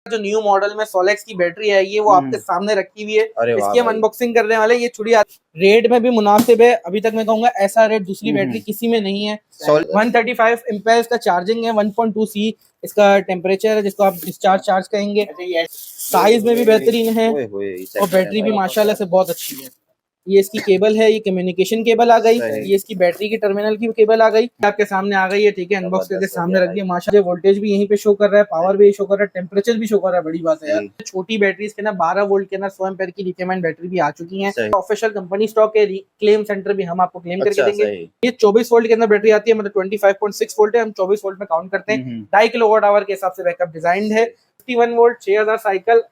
जो new model में Solex की बैटरी आई है वो आपके सामने रखी हुई है। इसकी हम अनबॉक्सिंग करने वाले हैं। ये छुड़ी रेट में भी मुनासिब है। अभी तक मैं कहूंगा ऐसा रेट दूसरी बैटरी किसी में नहीं है। 135 एम्पेयर का चार्जिंग है, 1.2 सी इसका टेम्परेचर है, जिसको आप डिस्चार्ज चार्ज कहेंगे। साइज में भी बेहतरीन है और बैटरी भी माशाल्लाह से बहुत अच्छी है। ये इसकी केबल है, ये कम्युनिकेशन केबल आ गई, ये इसकी बैटरी की टर्मिनल की केबल आ गई, आपके सामने आ गई है। ठीक है, अनबॉक्स करके सामने रख दिया। माशाल्लाह वोल्टेज भी यहीं पे शो कर रहा है, पावर भी शो कर रहा है, टेम्परेचर भी शो कर रहा है। बड़ी बात है यार। छोटी बैटरी के ना 12 वोल्ट के ना 100 एम्पीयर की लिथियम आयन बैटरी भी आ चुकी है। ऑफिशियल कंपनी स्टॉक है, क्लेम सेंटर भी हम आपको क्लेम करके देंगे। ये 24 वोल्ट के अंदर बैटरी आती है, मतलब 25.6 वोल्ट है, हम 24 वोल्ट में काउंट करते हैं। 2.5 किलोवाट आवर के हिसाब से बैकअप डिजाइन है। 51 वोल्ट 6000 साइकिल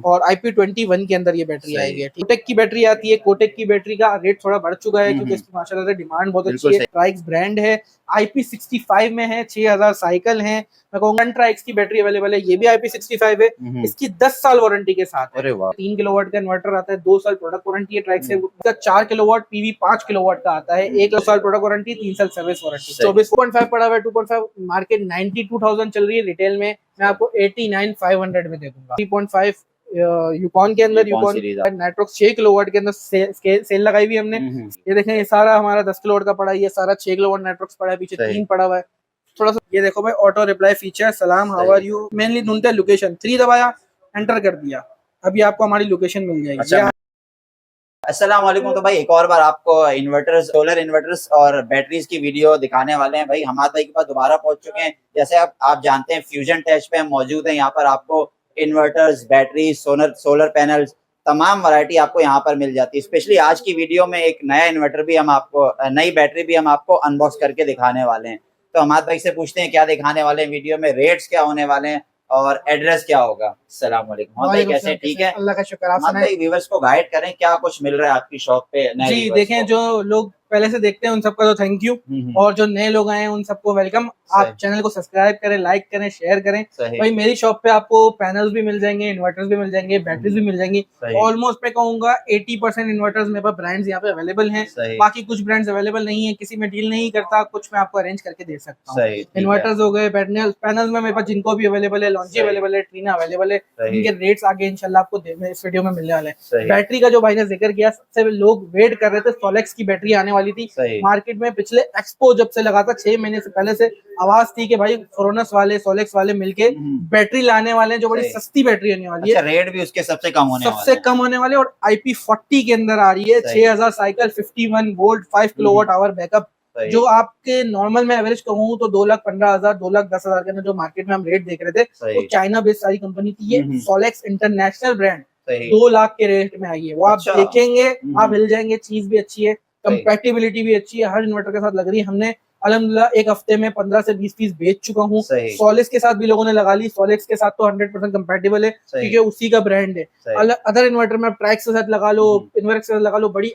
और IP21 के अंदर ये बैटरी आएगी। कोटेक की बैटरी आती है। कोटेक की बैटरी का रेट थोड़ा बढ़ चुका है क्योंकि इसकी माशाल्लाह से डिमांड बहुत अच्छी है। ट्राइक्स ब्रांड है, IP65 में है, 6000 साइकिल है। मैं कहूंगा ट्राइक्स की बैटरी अवेलेबल है, ये भी IP65 है। इसकी 10 साल वारंटी के साथ है। 3 किलोवाट का इन्वर्टर आता है, 2 साल प्रोडक्ट वारंटी है ट्राइक्स से। 4 किलोवाट PV 5 किलोवाट का आता है, 1 साल प्रोडक्ट वारंटी, 3 साल सर्विस वारंटी। 24.5 पड़ा हुआ है, 2.5 मार्केट 92,000 चल रही है रिटेल में, मैं आपको 89,500 में दे दूंगा। 3.5 यूकॉन के अंदर, यूकॉन नेटवर्क 6 किलोवाट के अंदर सेल लगाई हुई हमने। ये देखें, ये सारा हमारा 10 किलोवाट का पड़ा है, ये सारा 6 किलोवाट नेटवर्क पड़ा है, पीछे 3 पड़ा हुआ है। थोड़ा सा ये देखो भाई, ऑटो रिप्लाई फीचर, सलाम हाउ आर यू, मेनली ढूंढते लोकेशन। 3 दबाया, एंटर कर दिया, अभी आपको हमारी लोकेशन मिल जाएगी। अस्सलाम वालेकुम। तो भाई एक और बार आपको इन्वर्टर्स, सोलर इन्वर्टर्स और बैटरीज की वीडियो दिखाने वाले हैं। भाई हमारे भाई के पास दोबारा पहुंच चुके हैं। जैसे आप जानते हैं, फ्यूजन टेच पे हम मौजूद हैं। यहाँ पर आपको इन्वर्टर्स, बैटरी, सोलर पैनल्स, तमाम वैरायटी आपको यहाँ पर मिल जाती है। स्पेशली आज की वीडियो में एक नया इन्वर्टर भी हम आपको, नई बैटरी भी हम आपको अनबॉक्स करके दिखाने वाले हैं। तो हमारे भाई से पूछते हैं क्या दिखाने वाले हैं वीडियो में, रेट्स क्या होने वाले हैं और एड्रेस क्या होगा। अस्सलाम वालेकुम भाई, कैसे? ठीक है, अल्लाह का शुक्र। आप भाई व्यूअर्स को गाइड करें क्या कुछ मिल रहा है आपकी शॉप पे। जी देखें, जो लोग पहले से देखते हैं उन सबका तो थैंक यू, और जो नए लोग आए हैं उन सबको वेलकम। आप चैनल को सब्सक्राइब करें, लाइक करें, शेयर करें। भाई मेरी शॉप पे आपको पैनल्स भी मिल जाएंगे, इन्वर्टर्स भी मिल जाएंगे, बैटरीज भी मिल जाएंगी। ऑलमोस्ट मैं कहूंगा 80% इन्वर्टर्स मेरे पास ब्रांड्स यहाँ पे अवेलेबल हैं। बाकी कुछ ब्रांड्स अवेलेबल नहीं है, किसी में डील नहीं करता, कुछ मैं आपको अरेंज करके दे सकता हूँ। इन्वर्टर्स हो गए, पैनल्स में मेरे पास जिनको भी अवेलेबल है, लॉन्ची अवेलेबल है, ट्रीना अवेलेबल है। इनके रेट्स आगे इंशाल्लाह आपको इस वीडियो में मिलने वाले हैं। बैटरी का जो भाई ने जिक्र किया, सबसे लोग वेट कर रहे थे, सोलेक्स की बैटरी आने वाली थी मार्केट में। पिछले एक्सपो जब से लगा था, 6 महीने से पहले से आवाज थी कि भाई फोरोनस वाले, सोलेक्स वाले मिलके बैटरी लाने वाले हैं जो बड़ी सस्ती बैटरी होने वाली है। रेट भी उसके सबसे कम होने वाले और IP40 के अंदर आ रही है। 6000 cycle, 51 volt, 5 kilowatt hour backup. जो आपके नॉर्मल में एवरेज कहूँ तो 2,15,000, 2,10,000 के अंदर जो मार्केट में हम रेट देख रहे थे, वो चाइना बेस्ड सारी कंपनी थी। ये सोलेक्स इंटरनेशनल ब्रांड 2 लाख के रेट में आई है। वो आप देखेंगे, आप हिल जाएंगे। चीज भी अच्छी है, कंपैटिबिलिटी भी अच्छी है, हर इन्वर्टर के साथ लग रही है। हमने अल्हम्दुलिल्लाह एक हफ्ते में 15 से 20 पीस बेच चुका हूँ। सोलेक्स के साथ भी लोगों ने लगा ली। सोलेक्स के साथ तो 100% कंपैटिबल है क्योंकि उसी का ब्रांड है। अदर इन्वर्टर में आप ट्राइक्स के साथ लगा लो, इन्वर्टर के साथ लगा लो, बड़ी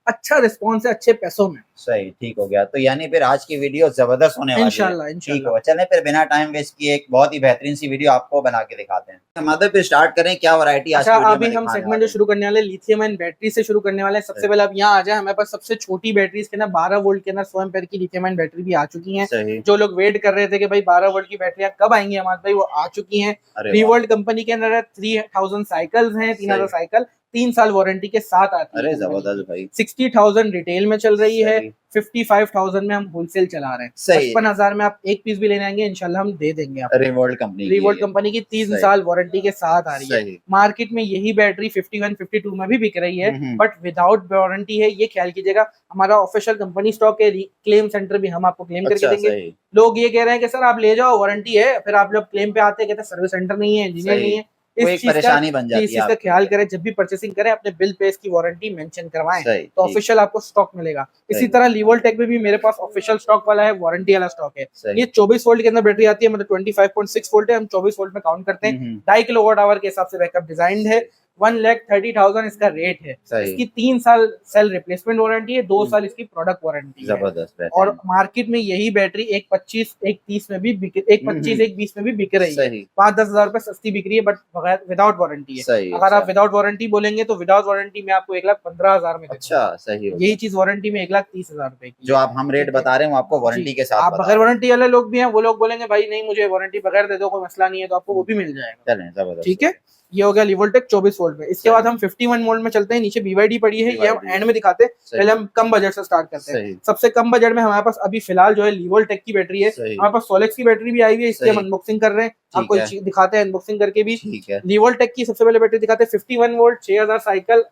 अच्छा रिस्पॉन्स है, अच्छे पैसों में। सही, ठीक हो गया। तो यानी फिर आज की वीडियो जबरदस्त होने वाली है इंशाल्लाह। ठीक होगा। चलें फिर बिना टाइम वेस्ट किए एक बहुत ही बेहतरीन सी वीडियो आपको बना के दिखाते हैं। हमारे फिर स्टार्ट करें, क्या वैरायटी आज की वीडियो में अभी हम सेगमेंट जो शुरू करने वाले लिथियम आयन बैटरी से शुरू करने वाले हैं। सबसे पहले आप यहाँ आ जाए, हमारे पास सबसे छोटी बैटरीज के ना 12 वोल्ट के ना 100 एम्पीयर की लिथियम आयन बैटरी भी आ चुकी है। जो लोग वेट कर रहे थे कि भाई 12 वोल्ट की बैटरियां कब आएंगी हमारे भाई, वो आ चुकी है। रिवोल्ट कंपनी के अंदर 3000 साइकिल्स हैं, 3000 साइकिल 3 साल वारंटी के साथ आती है। अरे जबरदस्त भाई। 60,000 रिटेल में चल रही है, 55,000 में हम होलसेल चला रहे हैं। 55,000 में आप एक पीस भी लेने आएंगे इंशाल्लाह हम दे देंगे आपको। रिवोल्ट कंपनी की 3 साल वारंटी के साथ आ रही है। मार्केट में यही बैटरी 51, 52 में भी बिक रही है, बट विदाउट वारंटी है, ये ख्याल कीजिएगा। हमारा ऑफिशियल कंपनी स्टॉक है, क्लेम सेंटर भी हम आपको क्लेम करके देंगे। लोग ये कह रहे हैं कि सर आप ले जाओ, वारंटी है, फिर आप जब क्लेम पे आते हैं कहते हैं सर्विस सेंटर नहीं है, इंजीनियर नहीं है। इस चीज परेशानी बन जाती है। इस चीज का ख्याल करें, जब भी परचेसिंग करें अपने बिल पे इसकी वारंटी मेंशन करवाएं, तो ऑफिशियल आपको स्टॉक मिलेगा। इसी तरह लिवोल्टेक में भी मेरे पास ऑफिशियल स्टॉक वाला है, वारंटी वाला स्टॉक है। ये 24 वोल्ट के अंदर बैटरी आती है, मतलब 25.6 वोल्ट है, हम 24 वोल्ट में काउंट करते हैं। 2.5 किलोवाट आवर के हिसाब से बैकअप डिजाइन है। 1,30,000 इसका रेट है। इसकी 3 साल सेल रिप्लेसमेंट वारंटी है, 2 साल इसकी प्रोडक्ट वारंटी है। जबरदस्त। और मार्केट में यही बैटरी 1,25, 1,30 में भी 1,25, 1,20 में भी बिक रही है। 5-10 हजार रुपए सस्ती बिक रही है, बट विदाउट वारंटी है। अगर आप विदाउट वारंटी बोलेंगे तो विदाउट वारंटी में आपको 1,15,000 में। अच्छा, सही। यही चीज वारंटी में 1,30,000 रुपए की। जो आप हम रेट बता रहे हैं वो आपको वारंटी के साथ। आप बगैर वारंटी वाले लोग भी हैं, वो लोग बोलेंगे भाई नहीं मुझे वारंटी बगैर दे दो, कोई मसला नहीं है, तो आपको वो भी मिल जाएगा। चलें, जबरदस्त। ठीक है, ये हो गया लिवोल्टेक 24 वोल्ट में। इसके बाद हम 51 वोल्ट में चलते हैं। नीचे BYD पड़ी है, ये हम एंड में दिखाते हैं। पहले हम कम बजट से स्टार्ट करते हैं। सबसे कम बजट में हमारे पास अभी फिलहाल जो है लिवोल्टेक की बैटरी है। हमारे पास सोलेक्स की बैटरी भी आई हुई है, इसकी हम अनबॉक्सिंग कर रहे हैं, आपको दिखाते हैं अनबॉक्सिंग करके भी। लिवोल्टेक की सबसे पहले बैटरी दिखाते हैं, 51 वोल्ट 6000 साइकिल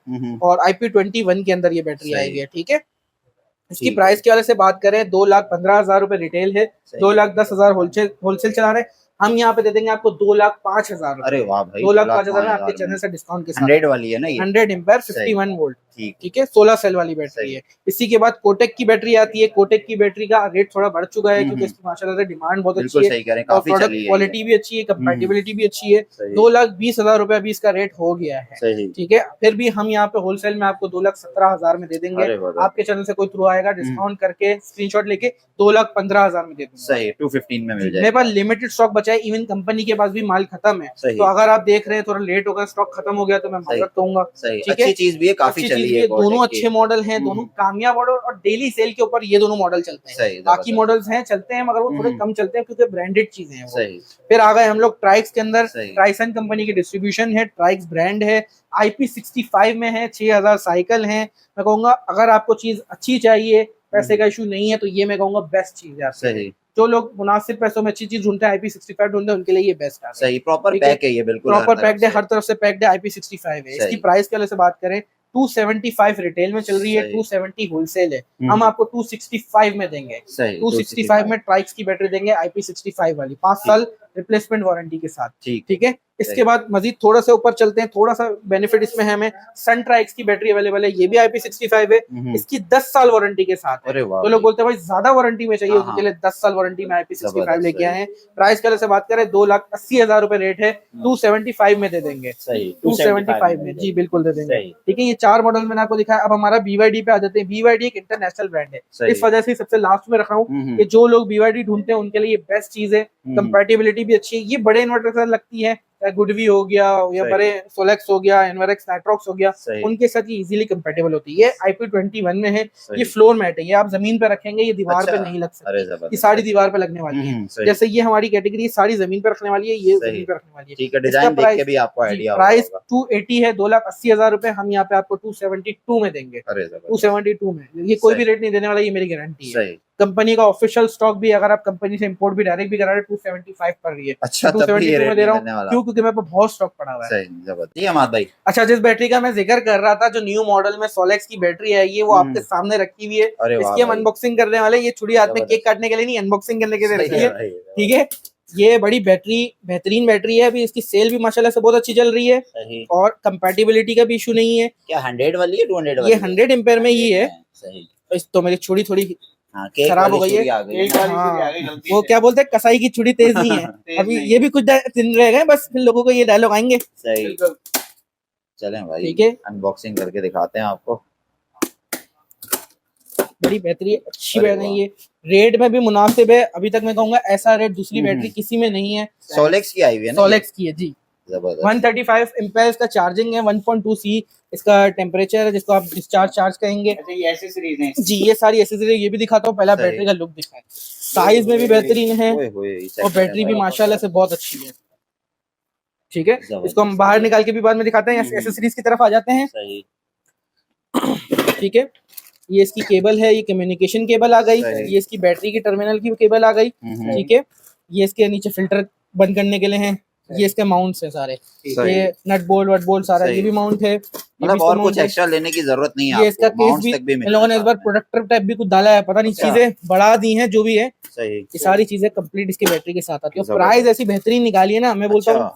और IP21 के अंदर ये बैटरी आई हुई है। ठीक है, इसकी प्राइस के वाले से बात करें 2,15,000 रुपए रिटेल है, 2,10,000 होलसेल चला रहे हैं। हम यहाँ पे दे देंगे आपको 2,05,000। अरे वाह भाई, 2,05,000 में आपके चैनल से डिस्काउंट के साथ। 100 वाली है ना ये, 100 एम्पेयर 51 वोल्ट। ठीक है, 16 सेल वाली बैटरी है। इसी के बाद कोटेक की बैटरी आती है। कोटेक की बैटरी का रेट थोड़ा बढ़ चुका है क्योंकि इसकी माशाल्लाह से डिमांड बहुत अच्छी है और प्रोडक्ट क्वालिटी भी अच्छी है, कंपैटिबिलिटी भी अच्छी है। 2,20,000 रुपए अभी इसका रेट हो गया है। ठीक है, फिर भी हम यहाँ पे होलसेल में आपको 2,17,000 में दे देंगे। आपके चैनल से कोई थ्रू आएगा डिस्काउंट करके स्क्रीनशॉट लेके 2,15,000 में दे देंगे। 215 में मिल जाएगा। मेरे पास लिमिटेड स्टॉक बचा है, इवन कंपनी के पास भी माल खत्म है। तो अगर आप देख रहे हैं थोड़ा लेट होगा, स्टॉक खत्म हो गया तो मैं मार्केट कहूंगा। ठीक है, चीज भी है, काफी चली है। दोनों अच्छे मॉडल हैं, दोनों कामयाब मॉडल और डेली सेल के ऊपर ये दोनों मॉडल चलते हैं। बाकी मॉडल्स हैं चलते हैं मगर वो थोड़े कम चलते हैं क्योंकि ब्रांडेड चीजें हैं वो। फिर आ गए हम लोग ट्राइक्स के अंदर। ट्राइसन कंपनी की डिस्ट्रीब्यूशन है, ट्राइक्स ब्रांड है, IP65 में है, 6000 साइकिल है। मैं कहूंगा अगर आपको चीज अच्छी चाहिए, पैसे का इशू नहीं है, तो ये मैं कहूंगा बेस्ट चीज है। जो लोग मुनासिब पैसों में अच्छी चीज ढूंढते हैं, IP65 ढूंढते हैं, उनके लिए ये बेस्ट है। सही, प्रॉपर पैक है ये, बिल्कुल प्रॉपर पैक्ड है, हर तरफ से पैक्ड है। IP65 है। इसकी प्राइस के वाले से बात करें 275 रिटेल में चल रही है, 270 होलसेल है। हम आपको 265 में देंगे। 265 में ट्राइक्स की बैटरी देंगे, IP65 वाली, 5 साल रिप्लेसमेंट वारंटी के साथ। ठीक है, इसके बाद मजीद थोड़ा सा ऊपर चलते हैं। थोड़ा सा बेनिफिट इसमें है हमें, सन ट्राइक्स की बैटरी अवेलेबल है, ये भी IP65 है, इसकी 10 साल वारंटी के साथ है। तो लोग बोलते हैं भाई ज्यादा वारंटी में चाहिए, उनके लिए 10 साल वारंटी में IP65 लेके आए हैं। प्राइस के से बात करें 2,80,000 रुपए रेट है, 275 में दे देंगे। 275 में, जी बिल्कुल दे देंगे। ठीक है, ये 4 मॉडल मैंने आपको दिखाया। अब हमारा BYD पे आ जाते हैं। BYD एक इंटरनेशनल ब्रांड है, इस वजह से सबसे लास्ट में रख रहा हूँ कि जो लोग BYD ढूंढते हैं उनके लिए बेस्ट चीज है, कंपैटिबिलिटी भी अच्छी है। ये बड़े इन्वर्टर के साथ लगती है, गुडवी हो गया या बड़े सोलेक्स हो गया, एनवरक्स नाइट्रॉक्स हो गया, उनके साथ ये इजीली कंपैटिबल होती है। ये IP21 में है, ये फ्लोर मैट है, ये आप जमीन पे रखेंगे, ये दीवार पे नहीं लग सकती, ये साड़ी दीवार पे लगने वाली है। जैसे ये हमारी कैटेगरी साड़ी जमीन पे रखने वाली है, ये जमीन पे रखने वाली है। ठीक है, डिजाइन देख के भी आपको आइडिया होगा। प्राइस 280 है, 2,80,000 रुपए। हम यहाँ पे आपको 272 में देंगे। 272 में, ये कोई भी रेट नहीं देने वाला, ये मेरी गारंटी है। कंपनी का ऑफिशियल स्टॉक भी, अगर आप कंपनी से इंपोर्ट भी डायरेक्ट भी करा रहे हैं, 275 पर रही है। अच्छा, 272 में दे रहा हूँ क्योंकि मेरे पास बहुत स्टॉक पड़ा हुआ है। जी अहमद भाई, अच्छा, जिस बैटरी का मैं जिक्र कर रहा था, जो न्यू मॉडल में सोलेक्स की बैटरी है, ये वो आपके सामने रखी हुई है। इसकी हम अनबॉक्सिंग करने वाले। ये छुरी हाथ में केक काटने के लिए नहीं, अनबॉक्सिंग करने के लिए रखी है। ठीक है, ये बड़ी बेहतरीन बैटरी है। अभी इसकी सेल भी माशाल्लाह से बहुत अच्छी चल रही है और कंपैटिबिलिटी का भी इशू नहीं है। क्या 100 वाली है, 200 वाली? ये 100 एम्पेयर में ही है। तो मेरी छुरी थोड़ी खराब हो गई है। वो क्या बोलते हैं, कसाई की छुरी तेज नहीं है। अभी ये भी कुछ दिन रह गए, बस फिर लोगों को ये डायलॉग आएंगे। सही, चलें भाई, ठीक है, अनबॉक्सिंग करके दिखाते हैं आपको। बड़ी बेहतरीन अच्छी बैटरी है, ये रेट में भी मुनासिब है। अभी तक मैं कहूंगा ऐसा रेट दूसरी बैटरी किसी में नहीं है। सोलेक्स की आई हुई है ना? सोलेक्स की है जी। 135 एम्पेयर का चार्जिंग है, 1.2 C इसका टेम्परेचर है, जिसको आप डिस्चार्ज कहेंगे। ये एसेसरीज हैं जी, ये सारी एसेसरीज। ये भी दिखाता हूँ, पहला बैटरी का लुक दिखाएं। साइज में भी बेहतरीन है और बैटरी भी माशाल्लाह से बहुत अच्छी है। ठीक है, इसको हम बाहर निकाल के भी बाद में दिखाते हैं। एसेसरीज की तरफ आ जाते हैं। ठीक है, ये इसकी केबल है, ये कम्युनिकेशन केबल आ गई। ये इसकी बैटरी की टर्मिनल की केबल आ गई। ठीक है, ये इसके नीचे फिल्टर बंद करने के लिए हैं। ये इसके माउंट्स है सारे, ये नट बोल्ट वट बोल्ट सारा ये भी माउंट है। मतलब और कुछ एक्स्ट्रा लेने की जरूरत नहीं है। ये इसका केस भी इन लोगों ने इस बार प्रोडक्टर टाइप भी कुछ डाला है, पता नहीं चीजें बढ़ा दी हैं जो भी है। ये सारी चीजें कंप्लीट इसकी बैटरी के साथ आती है। प्राइस ऐसी बेहतरीन निकाली है ना, मैं बोलता हूँ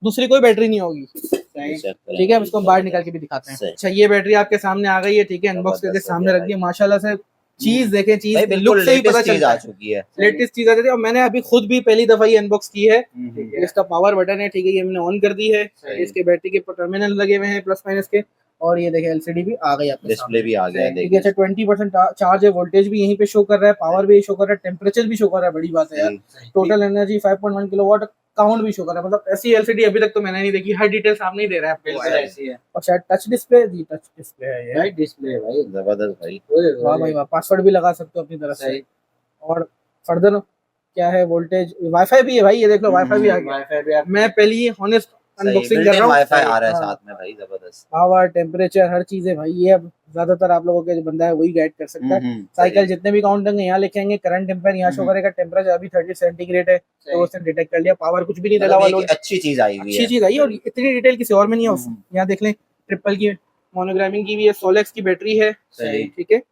दूसरी कोई बैटरी नहीं होगी। ठीक है, अब इसको बाहर निकाल के भी दिखाते हैं। अच्छा, ये बैटरी आपके सामने आ गई है। ठीक है, अनबॉक्स करके सामने रख दिया। माशाल्लाह से चीज देखें, भाई चीज लुक बिल्कुल से ही पता लेटेस्ट चीज चलता आ है, चुकी है। लेटेस्ट चीज आ जाती है। और मैंने अभी खुद भी पहली दफा ये अनबॉक्स की है। हम्म। इसका पावर बटन है, ठीक है, ये मैंने ऑन कर दी है। सही। इसके बैटरी के टर्मिनल लगे हुए हैं प्लस माइनस के, और ये देखें एलसीडी भी आ गई आपके डिस्प्ले सामने। भी आ गया है, ठीक है, देखिए। अच्छा 20% चार्ज है, वोल्टेज भी यहीं पे शो कर रहा है, पावर भी शो कर रहा है, टेम्परेचर भी शो कर रहा है, बड़ी बात है यार। टोटल एनर्जी 5.1 किलोवाट, काउंट भी शो कर रहा है। मतलब ऐसी एलसीडी अभी तक तो मैंने नहीं देखी, हर डिटेल सामने ही दे रहा है आपको। ऐसी है और शायद टच डिस्प्ले, जी टच डिस्प्ले है ये। भाई, डिस्प्ले भाई जबरदस्त भाई। वाह भाई वाह, पासवर्ड भी लगा सकते हो अपनी तरफ से। सही। और फर्दर क्या है, वोल्टेज, वाईफाई भी है भाई, ये देख लो वाईफाई भी आ गया। वाईफाई भी मैं पहली हॉनेस्ट अनबॉक्सिंग कर रहा हूँ। वाईफाई आ रहा है हाँ। साथ में भाई, जबरदस्त। पावर, टेम्परेचर, हर चीज है भाई। ये अब ज्यादातर आप लोगों के जो बंदा है वही गाइड कर सकता है। साइकिल जितने भी काउंट होंगे यहाँ लिखेंगे, करंट टेम्पर यहाँ शो करेगा, टेम्परेचर अभी 30 सेंटीग्रेड है तो उसने डिटेक्ट कर लिया। पावर कुछ भी नहीं डाला हुआ, मतलब एक अच्छी चीज आई हुई अच्छी है। चीज आई है, और इतनी डिटेल किसी और में नहीं है। यहाँ देख लें, ट्रिपल की मोनोग्रामिंग की भी है, सोलेक्स की बैटरी है। सही। ठीक है,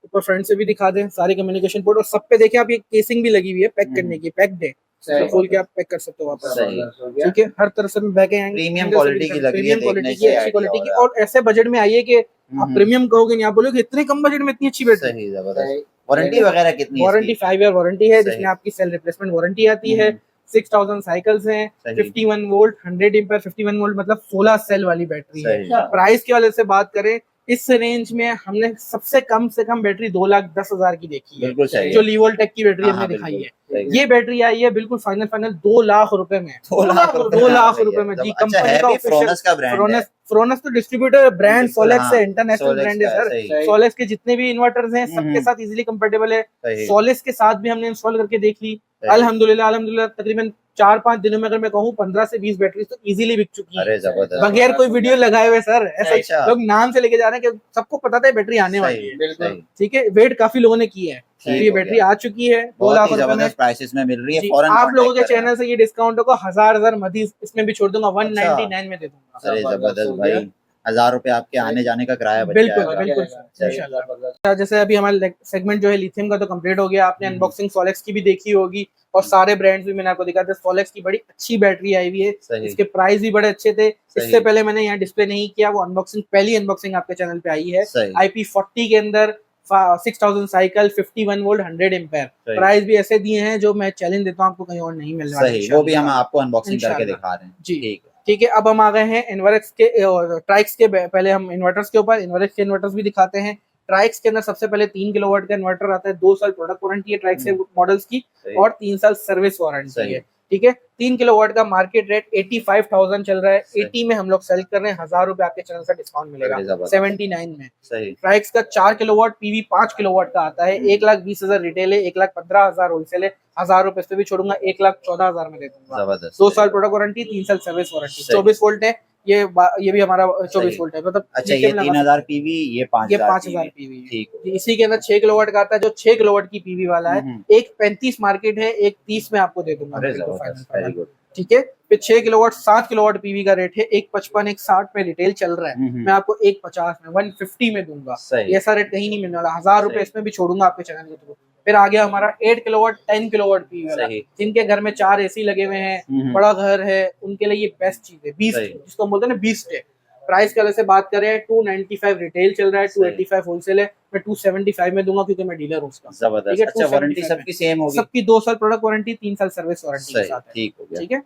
ऊपर फ्रंट से भी दिखा दें, सारे कम्युनिकेशन पोर्ट, और सब पे देखिए आप ये केसिंग भी लगी हुई है पैक करने की, पैक्ड है, सही। खोल के आप पैक कर सकते हो वापस। सही। ठीक है, हर तरह से बैक एंड प्रीमियम क्वालिटी की लग रही है, प्रीमियम क्वालिटी देखने की, से अच्छी idea क्वालिटी हो की, रहा है। और ऐसे बजट में आई है कि आप प्रीमियम कहोगे नहीं, आप बोलोगे इतने कम बजट में इतनी अच्छी बैटरी। सही, जबरदस्त। वारंटी वगैरह कितनी है वारंटी इसकी? 5 ईयर वारंटी है, सही। जिसमें आपकी सेल रिप्लेसमेंट वारंटी आती है। 6000 साइकिल्स हैं, सही। 51 वोल्ट 100 एम्पीयर, 51 वोल्ट मतलब 16 सेल वाली बैटरी है। सही। प्राइस के वाले से बात करें, इस रेंज में हमने सबसे कम बैटरी 2,10,000 की देखी है, बिल्कुल सही जो है। लीवोल्टेक की बैटरी हाँ, हमने हाँ, दिखाई है। सही। ये बैटरी आई है बिल्कुल फाइनल 2 लाख रुपए में। 2 लाख 2 लाख रुपए में जी। अच्छा कंपनी है का भी, ऑफिशियल फ्रोनस का ब्रांड है। फ्रोनस तो डिस्ट्रीब्यूटर ब्रांड, बिल्कुल, सोलेक्स हाँ, है, इंटरनेशनल सोलेक्स ब्रांड है का है, सर। सही। सोलेक्स के जितने भी इन्वर्टर्स हैं सबके साथ इजीली कंपेटेबल है। सही। सोलेक्स के साथ भी हमने इंस्टॉल करके देख ली, सही। अल्हम्दुलिल्लाह तकरीबन 4-5 दिनों में अगर मैं कहूँ 15 से 20 बैटरी तो इजीली बिक चुकी है, अरे जबरदस्त। बगैर कोई वीडियो लगाए हुए सर। ऐसा अच्छा। लोग नाम से लेके जा रहे हैं कि सबको पता था बैटरी आने वाली है। बिल्कुल। ठीक है, वेट काफी लोगों ने की है, तो ये हो बैटरी गया। आ चुकी है 2 बहुत लाख ही रुपए में। जबरदस्त प्राइसेस में मिल रही है। जी, फौरन आप लोगों के कांटेक्ट करें। चैनल से ये डिस्काउंट को हजार मदीज इसमें भी छोड़ दूंगा, 199 में दे दूंगा। अरे जबरदस्त भाई, 1000 रुपए आपके आने जाने का किराया बच बिल्कुल जाएगा। बिल्कुल सर, इंशाल्लाह। जैसे अभी हमारा सेगमेंट जो है लिथियम का तो कंप्लीट हो गया, आपने अनबॉक्सिंग सोलेक्स की भी देखी होगी, और सारे ब्रांड्स भी मैंने आपको दिखा दिया। सोलेक्स की बड़ी अच्छी बैटरी आई हुई है, सही। इसके प्राइस भी बड़े अच्छे थे। सही। इससे पहले मैंने यहाँ डिस्प्ले नहीं किया, वो अनबॉक्सिंग पहली अनबॉक्सिंग आपके चैनल पे आई है। सही। IP40 के अंदर 6000 साइकिल, 51 वोल्ट 100 एम्पेयर। सही। प्राइस भी ऐसे दिए हैं जो मैं चैलेंज देता हूँ आपको कहीं और नहीं मिलने वाले। सही, वो भी हम आपको अनबॉक्सिंग करके इंशाल्लाह। दिखा रहे हैं। जी ठीक है। ठीक है, अब हम आ गए हैं इन्वर्क्स के ट्राइक्स के, पहले हम इन्वर्टर्स के ऊपर इन्वर्क्स के इन्वर्टर्स भी दिखाते हैं। ट्राइक्स के अंदर सबसे पहले 3 किलोवाट का इन्वर्टर आता है, 2 साल प्रोडक्ट वारंटी है ट्राइक्स के मॉडल्स की, सही। और 3 साल सर्विस वारंटी सही। है। ठीक है, 3 किलोवाट का मार्केट रेट 85,000 चल रहा है, सही। 80 में हम लोग सेल कर रहे हैं, 1000 रुपए आपके चैनल से डिस्काउंट मिलेगा, अरे जबरदस्त। 79 में। सही। ट्राइक्स का 4 किलोवाट पीवी 5 किलोवाट का आता है, 1,20,000 रिटेल है, 1,15,000 होलसेल है, 1000 रुपए से भी छोड़ूंगा, 1,14,000 में दे दूंगा। जबरदस्त। 2 साल प्रोडक्ट वारंटी, 3 साल सर्विस वारंटी, सही। 24 वोल्ट है ये भी हमारा 24 सही। वोल्ट है, मतलब अच्छा, ये 3000 पीवी, ये 5000 पीवी। ठीक है। इसी के अंदर 6 किलोवाट का आता है, जो 6 किलोवाट की पीवी वाला है, एक 35 मार्केट है, एक 30 में आपको दे दूंगा। अरे बिल्कुल जबरदस्त, फाइनल। Very good. ठीक है, फिर 6 किलोवाट 7 किलोवाट पीवी का रेट है, एक 55 एक 60 में रिटेल चल रहा है, मैं आपको एक 50 में 150 में दूंगा। सही। ये ऐसा रेट कहीं नहीं मिलने वाला, 1000 रुपए सही। इसमें भी छोड़ूंगा आपके चैनल के थ्रू। फिर आ गया हमारा 8 किलोवाट 10 किलोवाट पीवी वाला, सही। जिनके घर में 4 एसी लगे हुए हैं, बड़ा घर है, उनके लिए ये बेस्ट चीज है, बीस्ट, सही। जिसको हम बोलते हैं ना बीस्ट है। प्राइस के अलग से बात करें, 295 रिटेल चल रहा है, 285 होलसेल है, मैं 275 में दूंगा क्योंकि मैं डीलर हूँ उसका। जबरदस्त। अच्छा, वारंटी सबकी सेम होगी? सबकी 2 साल प्रोडक्ट वारंटी, 3 साल सर्विस वारंटी के साथ है। ठीक हो गया। ठीक है,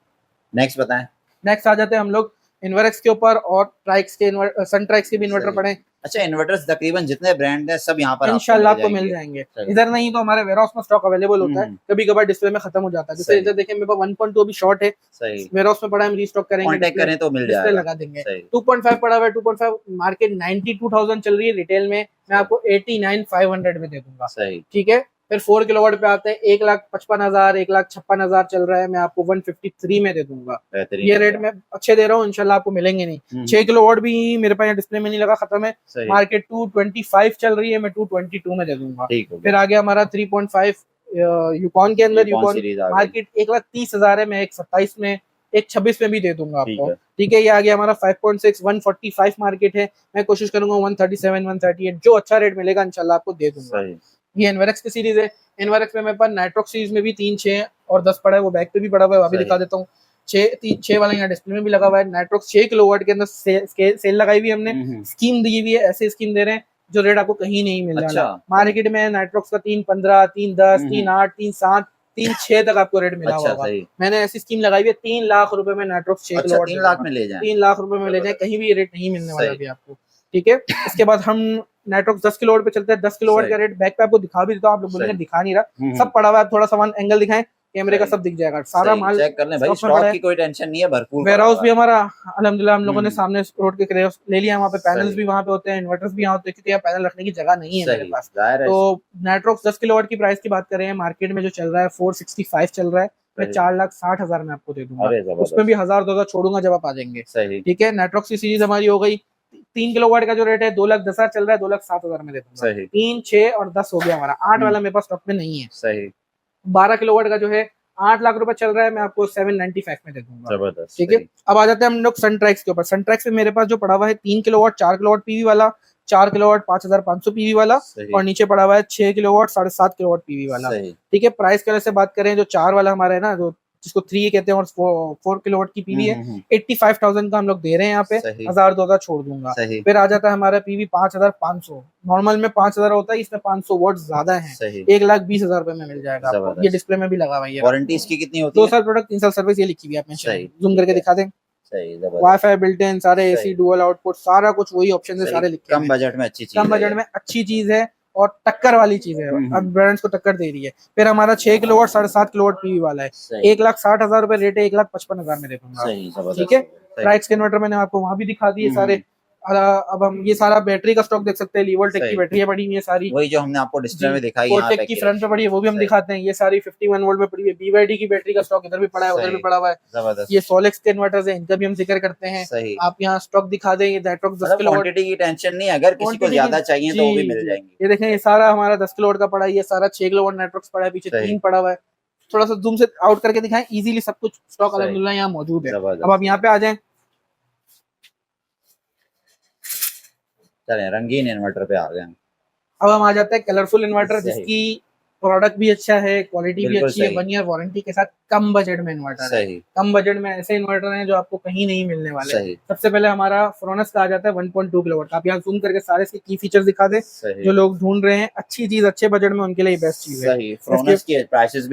नेक्स्ट बताएं। नेक्स्ट आ जाते हैं हम लोग इन्वर्क्स के ऊपर, और ट्राइक्स के सन ट्राइक्स के भी इन्वर्टर पड़े। अच्छा, इन्वर्टर्स तकरीबन जितने ब्रांड हैं सब यहाँ पर इंशाल्लाह आपको मिल जाएंगे। इधर नहीं तो हमारे वेयरहाउस में स्टॉक अवेलेबल होता है, कभी कभार डिस्प्ले में खत्म हो जाता है। जैसे इधर देखें मेरे पास 1.2 अभी शॉर्ट है, वेयरहाउस में पड़ा है, हम रीस्टॉक करेंगे, कांटेक्ट करें तो मिल डिस्प्ले जाएगा, लगा देंगे। 2.5 पड़ा हुआ है, 2.5 मार्केट 92,000 चल रही है रिटेल में, मैं आपको 89,500 में दे दूंगा। ठीक है, फिर 4 किलोवाट पे आते हैं, 1,55,000 1,56,000 चल रहा है, मैं आपको 153 में दे दूंगा। ये रेट में अच्छे दे रहा हूँ, इंशाल्लाह आपको मिलेंगे नहीं। 6 किलोवाट भी मेरे पास डिस्प्ले में नहीं लगा, खत्म है, मार्केट 225 चल रही है, मैं 222 में दे दूंगा। फिर आ गया हमारा 3.5 यूकॉन के अंदर, यूकॉन मार्केट 1,30,000 है, मैं 1,27 में 1,26 में भी दे दूंगा आपको। ठीक है, ये आ गया हमारा 5.6 145 मार्केट है, मैं कोशिश करूंगा 137 138 जो अच्छा रेट मिलेगा इंशाल्लाह आपको दे दूंगा। ये इन्वर्क्स की सीरीज है। इन्वर्क्स में मेरे पास नाइट्रॉक्स सीरीज में भी 3 6 और 10 पड़ा है, वो बैक पे भी पड़ा हुआ है, अभी दिखा देता हूँ। 6 वाला यहाँ डिस्प्ले में भी लगा हुआ है। नाइट्रॉक्स 6 किलोवाट के अंदर सेल लगाई हुई है हमने, स्कीम दी हुई है, ऐसे स्कीम दे रहे हैं जो रेट आपको कहीं नहीं मिल अच्छा। रहा मार्केट में। नाइट्रोक्स का 3.15, 3.10, 3.8, 3.7, 3.6 तक आपको रेट मिला अच्छा, होगा। सही। मैंने ऐसी स्कीम लगाई हुई है 3 लाख रुपए में नाइट्रोक्स 6 अच्छा, किलोवाट 3 लाख में ले जाएं। 3 लाख रुपए में ले जाए, कहीं भी ये रेट नहीं मिलने वाला सही। अभी आपको। ठीक है, इसके बाद हम नाइट्रोक्स 10 किलोवाट पे चलते हैं। 10 किलोवाट सही। का रेट बैक पे आपको दिखा भी देता हूं, आप लोग बोलेंगे सही। दिखा नहीं रहा, सब पड़ा हुआ है। थोड़ा सामान एंगल दिखाएं कैमरे का, सही। सब दिख जाएगा, सारा सही, माल चेक कर लें भाई, स्टॉक में पड़ा स्टॉक है। की कोई टेंशन नहीं है, भरपूर वेयर पड़ा हाउस हुआ भी है। हमारा अल्हम्दुलिल्लाह हम लोगों ने सामने रोड के किराए ले लिया, वहाँ पे पैनल्स सही। भी वहाँ पे होते हैं, इन्वर्टर्स भी यहाँ होते हैं, क्योंकि यहाँ पैनल रखने की जगह नहीं है मेरे सही, पास। जाहिर है। तो नाइट्रोक्स 10 किलोवाट की प्राइस की बात करें, मार्केट में जो चल रहा है 465 चल रहा है, मैं सही। 4,60,000 में आपको दे दूंगा। अरे उसमें जबरदस्त। भी 1,000-2,000 छोड़ूंगा जब आप आ जाएंगे। सही। ठीक है, नाइट्रोक्स की सीरीज हमारी हो गई। 3 किलोवाट का जो रेट है 2,10,000 चल रहा है, 2,07,000 में दे दूंगा। सही। 3, 6 और 10 हो गया हमारा। 8 वाला मेरे पास स्टॉक में नहीं है। सही। 12 किलोवाट का जो है 8 लाख रुपए चल रहा है, मैं आपको 795 में दे दूंगा। जबरदस्त। ठीक है, अब आ जाते हैं हम लोग सनट्रैक्स के ऊपर। सनट्रैक्स में मेरे पास जो पड़ा हुआ है 3 किलोवाट 4 किलोवाट पीवी वाला, 4 किलोवाट 5,500 पीवी वाला, और नीचे पड़ा हुआ है 6 किलोवाट 7.5 किलोवाट पीवी वाला। ठीक है, प्राइस के वजह से बात करें, जो 4 वाला हमारा है ना, जो जिसको 3 कहते हैं, और 4 किलोवाट की पीवी है, 85,000 का हम लोग दे रहे हैं यहाँ पे। 1,000-2,000 छोड़ दूंगा। फिर आ जाता है हमारा पीवी 5,500। नॉर्मल में 5,000 होता है, इसमें 500 वोट ज्यादा है, 1,20,000 रुपए में मिल जाएगा आपको। ये डिस्प्ले में भी लगा हुआ है। वारंटी इसकी कितनी होती है? 2 साल प्रोडक्ट, 3 साल सर्विस, ये लिखी हुई है आपने, जूम करके दिखा दें। सही, वाईफाई बिल्ट इन, सारे एसी डुअल आउटपुट, सारा कुछ वही ऑप्शन है, सारे लिखे हैं। कम बजट में अच्छी चीज, कम बजट में अच्छी चीज है और टक्कर वाली चीज है, अब ब्रांड्स को टक्कर दे रही है। फिर हमारा 6 किलोवाट 7.5 किलोवाट पीवी वाला है, 1,60,000 रुपए रेट है, 1,55,000 में दे दूंगा। ठीक है, ट्राइक्स के इन्वर्टर मैंने आपको वहां भी दिखा दिए सारे। अब हम ये सारा बैटरी का स्टॉक देख सकते हैं, लीवोल्टेक की बैटरियां पड़ी हुई है सारी, वही जो हमने आपको डिस्प्ले में दिखाई है, कोटेक की फ्रंट पे पड़ी है, वो भी हम दिखाते हैं। ये सारी 51 वोल्ट में पड़ी है। BYD की बैटरी का स्टॉक इधर भी पड़ा है, उधर भी पड़ा हुआ है। ये सोलेक्स के इन्वर्टर्स है, इनका भी हम जिक्र करते हैं। आप यहाँ स्टॉक दिखा दें, ये नाइट्रोक्स 10 किलोवाट, क्वांटिटी की टेंशन नहीं, अगर किसी को ज्यादा चाहिए तो वो भी मिल जाएंगे। ये देखें, ये सारा हमारा 10 किलोवाट का पड़ा है, ये सारा 6 किलोवाट नाइट्रोक्स पड़ा है, पीछे 3 पड़ा हुआ है। थोड़ा सा जूम से आउट करके दिखाएं, इजीली सब कुछ स्टॉक अल्हम्दुलिल्लाह यहाँ मौजूद है। अब आप यहाँ पे आ जाएं, चलें रंगीन इन्वर्टर पे आ गए। अब हम आ जाते हैं कलरफुल इन्वर्टर, जिसकी प्रोडक्ट भी अच्छा है, क्वालिटी भी अच्छी है, 1 ईयर वारंटी के साथ, कम बजट में इन्वर्टर है। कम बजट में ऐसे इन्वर्टर हैं जो आपको कहीं नहीं मिलने वाले। सबसे पहले हमारा फ्रोनस का आ जाता है 1.2 किलोवाट। आप यहाँ जूम करके सारे इसके की फीचर्स दिखा दे, जो लोग ढूंढ रहे हैं अच्छी चीज अच्छे बजट में, उनके लिए बेस्ट चीज है। फ्रोनस की प्राइसेस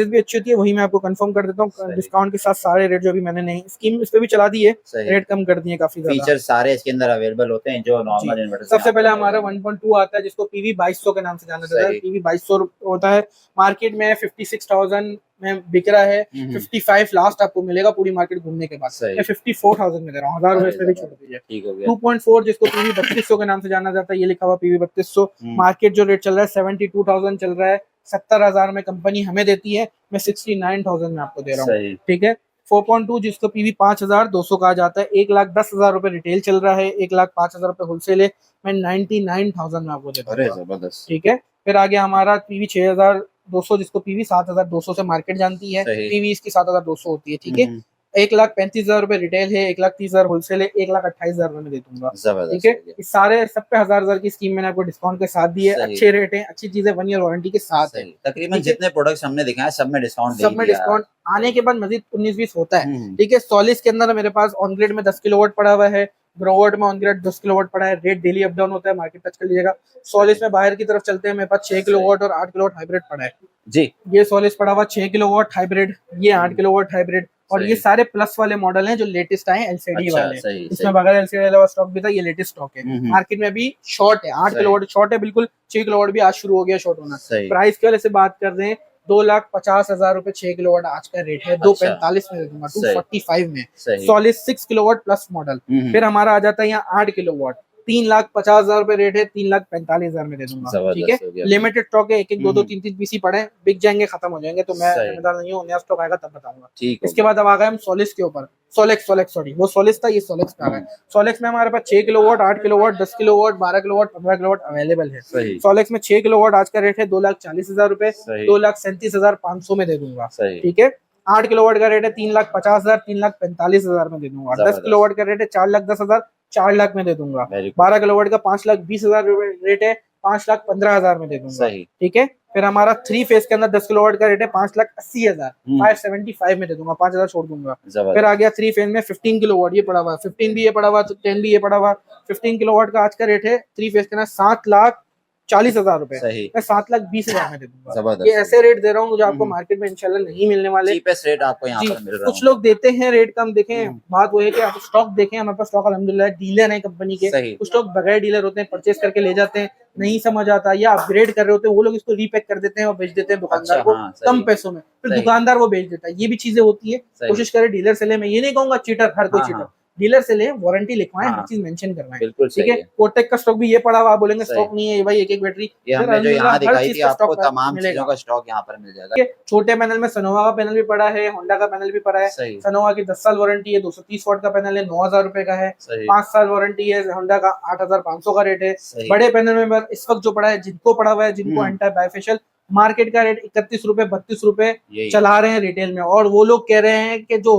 भी अच्छी होती है, वही मैं आपको कंफर्म कर देता हूँ। डिस्काउंट के साथ सारे रेट जो भी मैंने नहीं स्कीम इस पे भी चला दी है, रेट कम कर दिए काफी ज्यादा। फीचर सारे इसके अंदर अवेलेबल होते हैं जो नॉर्मल इन्वर्टर। सबसे पहले हमारा 1.2 आता है, जिसको पीवी 2200 के नाम से जाना जाता है। पीवी 2200 होता है, मार्केट में 56,000 में बिक रहा है। 55 लास्ट आपको मिलेगा पूरी मार्केट घूमने के बाद। मैं 54,000 में दे रहा हूँ, 1,000 रुपए भी छोड़ दीजिए। 2.4 जिसको पीवी 3200 के नाम से जाना जाता है, ये लिखा हुआ पीवी 3200। मार्केट जो रेट चल रहा है 72,000 चल रहा है, 70,000 में कंपनी हमें देती है, मैं 69,000 में आपको दे रहा हूँ। ठीक है, 4.2 जिसको पीवी 5,200 कहा जाता है, 1,10,000 रुपए रिटेल चल रहा है, 1,05,000 रुपए होलसेल है, मैं 99,000 में आपको देता हूँ। ठीक है, फिर आगे हमारा पीवी 6,200 जिसको पीवी 7,200 से मार्केट जानती है, पीवी इसकी 7,200 होती है। ठीक है, 1,35,000 रुपए रिटेल है, 1,30,000 होलसेल है, 1,28,000 में दे दूंगा। ठीक है, इस सारे सब पे 1,000 की स्कीम मैंने आपको डिस्काउंट के साथ दी है। अच्छे रेट है, अच्छी चीजें, 1 ईयर वारंटी के साथ है। तकरीबन जितने प्रोडक्ट्स हमने दिखाए सब में डिस्काउंट आने के बाद मजीद 19-20 होता है। ठीक है, सोलिस के अंदर मेरे पास ऑन ग्रिड में 10 किलोवाट पड़ा हुआ है, ग्रोवर्ट में ऑन ग्रिड 10 किलोवाट पड़ा है। रेट डेली अप डाउन होता है, मार्केट टच कर लीजिएगा। सोलिस में बाहर की तरफ चलते हैं, मेरे पास 6 किलोवाट और 8 किलोवाट हाइब्रिड पड़ा है जी। ये सोलिस पड़ा हुआ 6 किलोवाट हाइब्रिड, ये 8 किलोवाट हाइब्रिड, और ये सारे प्लस वाले मॉडल हैं जो लेटेस्ट आए एलसीडी वाले। इसमें बगैर एलसीडी वाला स्टॉक भी था, ये लेटेस्ट स्टॉक है। मार्केट में अभी शॉर्ट है, 8 किलोवाट शॉर्ट है बिल्कुल, 6 किलोवाट भी आज शुरू हो गया शॉर्ट होना। प्राइस की वजह से बात कर रहे हैं, 2,50,000 रुपए 6 किलोवाट आज का रेट है। 245 में दे दूंगा, 245 में। Solis 6 kilowatt plus model. फिर हमारा आ जाता है यहाँ 8 किलोवाट, 3,50,000 रुपए रेट है, 3,45,000 में दे दूंगा। ठीक है, लिमिटेड स्टॉक है, 1-1, 2-2, 3-3 पीसी पड़े, बिक जाएंगे, खत्म हो जाएंगे, तो मैं जिम्मेदार नहीं हूँ, नया स्टॉक आएगा तब बताऊंगा। इसके बाद अब आ गए हम सोलिस के ऊपर। सोलेक्स सॉरी, वो सोलिस था, ये सोलेक्स पे आ गए। सोलेक्स में हमारे पास 6 kilowatt, 8 kilowatt, 10 kilowatt, 12 kilowatt, 15 kilowatt available है। सोलेक्स में 6 किलोवाट आज का रेट है 2,40,000 रुपए, 2,37,500 में दे दूंगा। ठीक है, 8 किलोवाट का रेट है 3,50,000, 3,45,000 में दे दूंगा। 10 किलोवाट का रेट है 4,10,000, 4 लाख में दे दूंगा। 12 किलोवाट का 5,20,000 रेट है, 5,15,000 में दे दूंगा। ठीक है, फिर हमारा 3 फेज के अंदर 10 किलोवाट का रेट है 5,80,000, 575 में दे दूंगा, 5,000 छोड़ दूंगा। फिर आ गया 3 फेज में 15 किलोवाट, ये पड़ा हुआ, 15 भी ये पड़ा हुआ, तो 10 भी ये पड़ा हुआ। 15 किलोवाट का आज का रेट है 3 फेज के अंदर 7,40,000 रुपए, मैं 7,20,000 में दे दूंगा। ये ऐसे रेट दे रहा हूँ जो आपको मार्केट में इंशाल्लाह नहीं मिलने वाले। चीपेस्ट रेट आपको यहाँ पर मिल रहा है। कुछ लोग देते हैं रेट कम, देखें बात वो है कि आप स्टॉक देखें, हमारे पास स्टॉक अल्हम्दुलिल्लाह डीलर है कंपनी के, कुछ लोग बगैर डीलर होते हैं, परचेस करके ले जाते हैं, नहीं समझ आता या अपग्रेड कर रहे होते हैं, वो लोग इसको रीपैक कर देते हैं और बेच देते हैं दुकानदार को कम पैसों में, फिर दुकानदार वो बेच देता है। ये भी चीजें होती है, कोशिश करें डीलर से ले। मैं ये नहीं कहूंगा चीटर, हर कोई चीटर, डीलर से ले, वारंटी लिखवाएं, हर चीज मेंशन करवाएं, ठीक है। कोटेक का स्टॉक भी ये पड़ा हुआ, आप बोलेंगे स्टॉक नहीं है भाई, एक बैटरी, ये हमने जो यहाँ दिखाई थी आपको तमाम चीजों का स्टॉक यहाँ पर मिल जाएगा। छोटे पैनल में सनोवा का पैनल भी पड़ा है, होंडा का पैनल भी पड़ा है। सनोवा की 10 साल वारंटी है, 230 वाट का पैनल है, 9,000 रुपए का है। 5 साल वारंटी है, होंडा का 8,500 का रेट है। बड़े पैनल में इस वक्त जो पड़ा है, जिनको पड़ा हुआ है, जिनको एंटी बाइफेशियल, मार्केट का रेट 31 रुपए 32 रुपए चला रहे हैं रिटेल में, और वो लोग कह रहे हैं कि जो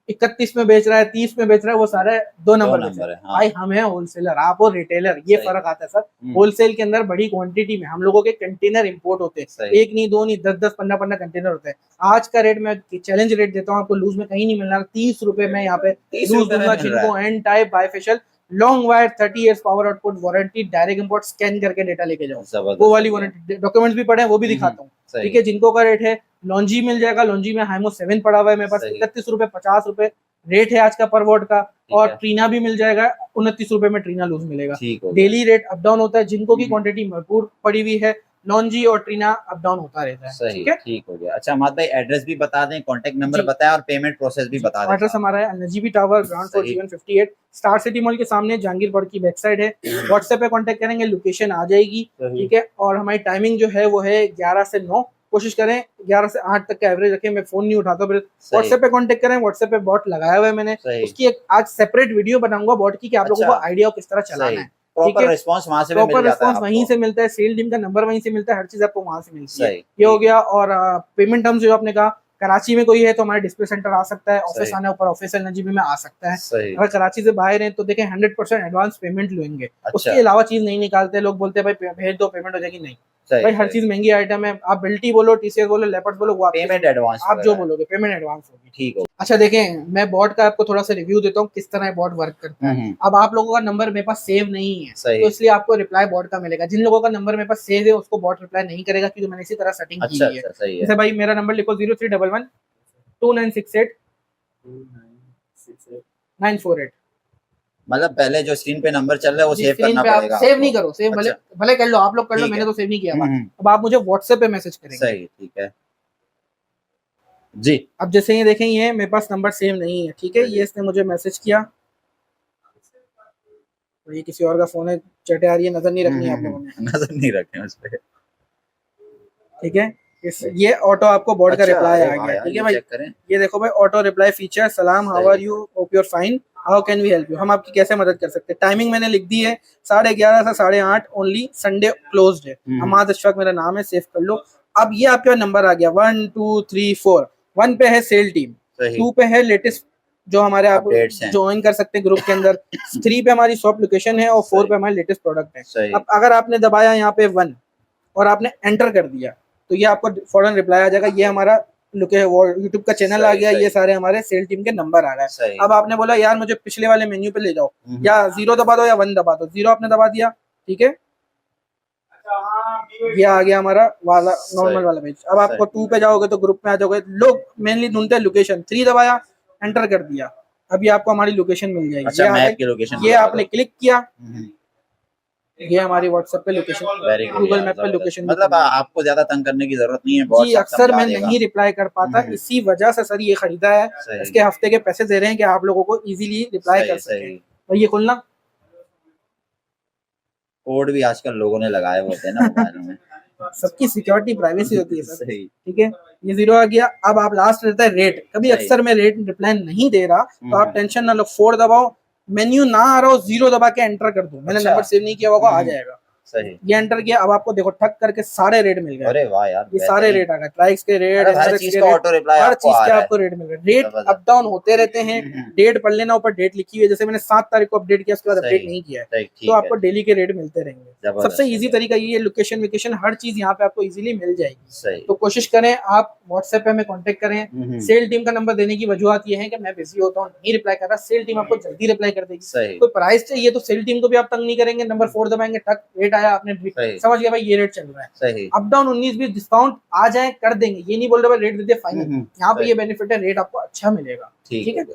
31 में बेच रहा है, 30 में बेच रहा है, वो सारे 2 नंबर है। भाई हम है होलसेलर, आप हो रिटेलर, ये फर्क आता है सर। होलसेल के अंदर बड़ी क्वांटिटी में हम लोगों के कंटेनर इंपोर्ट होते हैं, 1 नहीं 2 नहीं 10-10 15-15 कंटेनर होते हैं। आज का रेट मैं चैलेंज रेट देता हूँ आपको, लूज में कहीं नहीं मिलना, 30 रुपए में यहाँ पे लूज दूंगा, जिनको N type bifacial long wire 30 years power output warranty, direct import, scan करके डेटा लेके जाओ, वो वाली वारंटी, डॉक्यूमेंट्स भी पड़े हैं, वो भी दिखाता हूँ, ठीक है। जिनको का रेट है, लॉन्जी मिल जाएगा, लॉन्जी में हाइमो 7 पड़ा हुआ है मेरे पास, 31 रुपए 50 रुपए रेट है आज का पर वॉट का, और ट्रीना भी मिल जाएगा, 29 रुपए में ट्रीना लूज मिलेगा। डेली रेट अप डाउन होता है, जिनको की क्वांटिटी भरपूर पड़ी हुई है, लॉन्जी और ट्रीना अप डाउन होता रहता है, ठीक है। ठीक हो गया। अच्छा अहमद भाई, एड्रेस भी बता दें, कांटेक्ट नंबर बताएं और पेमेंट प्रोसेस भी बता दें। एड्रेस हमारा है Najibi tower, ground floor G1 58, star city mall के सामने, जहांगीर रोड की बैक साइड है। व्हाट्सएप पे कांटेक्ट करेंगे, लोकेशन आ जाएगी, ठीक है। और हमारी टाइमिंग जो है वो है 11 से 9, कोशिश करें 11 से 8 तक का एवरेज रखें। मैं फोन नहीं उठाता, फिर व्हाट्सएप पे कांटेक्ट करें, व्हाट्सएप पे बॉट लगाया हुआ है मैंने, उसकी एक आज सेपरेट वीडियो बनाऊंगा बॉट की, कि आप लोगों को आइडिया हो किस तरह चलाना है। प्रॉपर रिस्पांस वहां से मिल जाता है, वहीं से मिलता है, सेल टीम का नंबर वहीं से मिलता है, हर चीज आपको वहां से मिलती है। ये हो गया। और पेमेंट टर्म्स जो आपने कहा, कराची में कोई है तो हमारे डिस्प्ले सेंटर आ सकता है, ऑफिस आने ऊपर ऑफिस नजीबी में आ सकता है। अगर कराची से बाहर है तो देखें 100% एडवांस पेमेंट लेंगे, उसके अलावा चीज नहीं निकालते। लोग बोलते हैं भाई भेज दो पेमेंट हो जाएगी, नहीं भाई, हर चीज महंगी आइटम है। आप बिल्टी बोलो, टीसीएस बोलो, लेपर्ड बोलो, वो पेमेंट एडवांस, आप जो बोलोगे पेमेंट एडवांस होगी, ठीक हो। अच्छा देखें, मैं बॉट का आपको थोड़ा सा रिव्यू देता हूँ किस तरह बॉट वर्क करता है। अब आप लोगों का नंबर मेरे पास सेव नहीं है, तो इसलिए आपको रिप्लाई बॉट का मिलेगा। जिन लोगों का नंबर मेरे पास सेव है उसको बॉट रिप्लाई नहीं करेगा, क्योंकि मैंने इसी तरह सेटिंग की है। जैसे भाई मेरा नंबर लिखो 0311 2968 948। मतलब पहले जो स्क्रीन पे नंबर चल रहा है वो सेव करना पड़ेगा। सेव नहीं करो, सेव भले कर लो, आप लोग कर लो, मैंने तो सेव नहीं किया। अब आप मुझे व्हाट्सएप पे मैसेज करेंगे, सही, ठीक है जी। अब जैसे ये देखें, ये मेरे पास नंबर सेव नहीं है, ठीक है। ये इसने मुझे मैसेज किया, ये किसी और का फोन है, चटे आ रही है, नजर नहीं रखनी है आप लोगों ने, नजर नहीं रखनी उस पे, ठीक है। ये ऑटो आपको बोर्ड का रिप्लाई आ गया, ठीक है भाई। ये देखो भाई, ऑटो रिप्लाई फीचर, सलाम, how are you, hope you are fine, how can we help you, हम आपकी कैसे मदद कर सकते हैं। टाइमिंग मैंने लिख दी है 11:30 से 8:30 ओनली, संडे क्लोज्ड है। हमाद अशफाक मेरा नाम है, सेव कर लो। अब ये आपका नंबर आ गया 1 2 3 4। 1 पे है सेल टीम, 2 पे है लेटेस्ट जो हमारे आप ज्वाइन कर सकते हैं ग्रुप के अंदर, 3 पे हमारी शॉप लोकेशन है, और 4 पे हमारे लेटेस्ट प्रोडक्ट है। अब अगर आपने दबाया यहाँ पे 1 और आपने एंटर कर दिया तो ये आपको फौरन रिप्लाई आ जाएगा, ये हमारा यूट्यूब का चैनल आ गया, ये सारे हमारे सेल टीम के नंबर आ रहा है। अब आपने बोला यार मुझे पिछले वाले मेन्यू पे ले जाओ, या 0 दबा दो या 1 दबा दो, 0 आपने दबा दिया, ठीक है, ये आ गया हमारा वाला नॉर्मल वाला पेज। अब आपको 2 पे जाओगे तो ग्रुप में आ जाओगे, लोग मेनली ढूंढते हैं लोकेशन, 3 दबाया, एंटर कर दिया, अभी आपको हमारी लोकेशन मिल जाएगी। अच्छा, मैप की लोकेशन ये आपने क्लिक किया, ये हमारी व्हाट्सएप पे लोकेशन, गूगल मैप पे लोकेशन, मतलब आपको ज्यादा तंग करने की जरूरत नहीं है। जी, अक्सर मैं नहीं रिप्लाई कर पाता, इसी वजह से सर ये खरीदा है, इसके हफ्ते के पैसे दे रहे हैं कि आप लोगों को इजीली रिप्लाई कर सकें। और ये खुलना कोड भी आजकल लोगों ने लगाए होते हैं ना मोबाइलों में, सबकी सिक्योरिटी प्राइवेसी होती है सर, ठीक है। ये 0 आ गया। अब आप लास्ट रहता है रेट, कभी अक्सर मैं रेट रिप्लाई नहीं दे रहा तो आप टेंशन ना लो, 4 दबाओ, मेन्यू ना आ रहा हो 0 दबा के एंटर कर दो, मैंने नंबर सेव नहीं किया होगा, आ जाएगा, सही। ये एंटर किया, अब आपको देखो ठक करके सारे रेट मिल गए। अरे वाह यार, ये सारे रेट आ गए, ट्राइक्स के रेट, हर चीज का ऑटो रिप्लाई, हर चीज के आपको रेट मिल रहे हैं। रेट अप डाउन होते रहते हैं। डेट पढ़ लेना, ऊपर डेट लिखी हुई है, जैसे मैंने 7 तारीख को अपडेट किया, उसके बाद अपडेट नहीं किया है, तो आपको डेली के रेट मिलते रहेंगे। सबसे इजी तरीका ये है, लोकेशन वेकेशन हर चीज यहाँ पे आपको इजीली मिल जाएगी। तो कोशिश करें आप व्हाट्सएप पे हमें कांटेक्ट करें। सेल टीम का नंबर देने की वजूहत ये है कि मैं बिजी होता हूँ, नहीं रिप्लाई कर रहा, सेल टीम आपको जल्दी रिप्लाई कर देगी। कोई प्राइस चाहिए तो सेल टीम को भी आप तंग नहीं करेंगे, नंबर 4 दबाएंगे, ठक रेट आया, आपने समझ गया भाई ये रेट चल रहा है। अप डाउन 19-20 डिस्काउंट आ जाए कर देंगे, ये नहीं बोल रहे भाई रेट दे दे फाइनल। यहाँ पे ये बेनिफिट है, रेट आपको अच्छा मिलेगा। ठीक है।